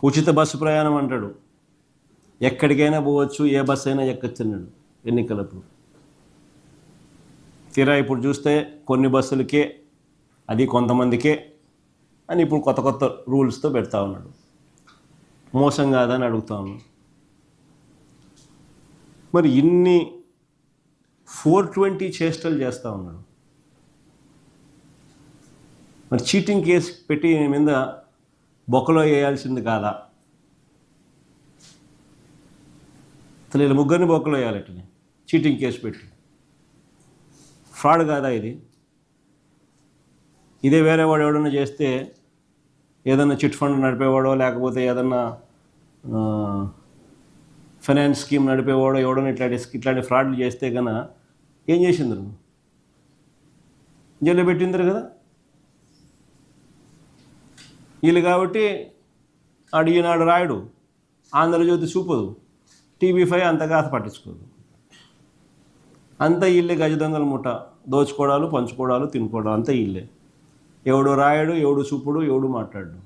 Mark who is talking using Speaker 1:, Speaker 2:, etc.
Speaker 1: ఉచిత బస్సు ప్రయాణం అంటాడు, ఎక్కడికైనా పోవచ్చు, ఏ బస్సు అయినా ఎక్కొచ్చన్నాడు ఎన్నికలప్పుడు. తీరా ఇప్పుడు చూస్తే కొన్ని బస్సులకే, అది కొంతమందికే అని ఇప్పుడు కొత్త కొత్త రూల్స్తో పెడతా ఉన్నాడు. మోసం కాదని అడుగుతా ఉన్నాడు. మరి ఇన్ని 420 చేష్టలు చేస్తూ ఉన్నాడు. మరి చీటింగ్ కేసు పెట్టి మీద బొక్కలో వేయాల్సింది కాదా? అసలు వీళ్ళ ముగ్గురిని బొక్కలో వేయాలటని చీటింగ్ కేసు పెట్టి. ఫ్రాడ్ కాదా ఇది? ఇదే వేరే వాడు ఎవడన్నా చేస్తే, ఏదన్నా చిట్ ఫండ్ నడిపేవాడో లేకపోతే ఏదన్నా ఫైనాన్స్ స్కీమ్ నడిపేవాడో ఎవడన్నా ఇట్లాంటి ఫ్రాడ్లు చేస్తే కన్నా ఏం చేసిందరు? జైల్లో పెట్టిందరు కదా. వీళ్ళు కాబట్టి ఈనాడు రాయడు, ఆంధ్రజ్యోతి చూపదు, TV5 అంతగా పట్టించుకోదు. అంతా ఇల్లే గజ దొంగల ముఠ, దోచుకోవడాలు, పంచుకోవడాలు, తినుకోవడాలు అంతా ఇల్లే. ఎవడు రాయడు, ఎవడు చూపుడు, ఎవడు మాట్లాడు.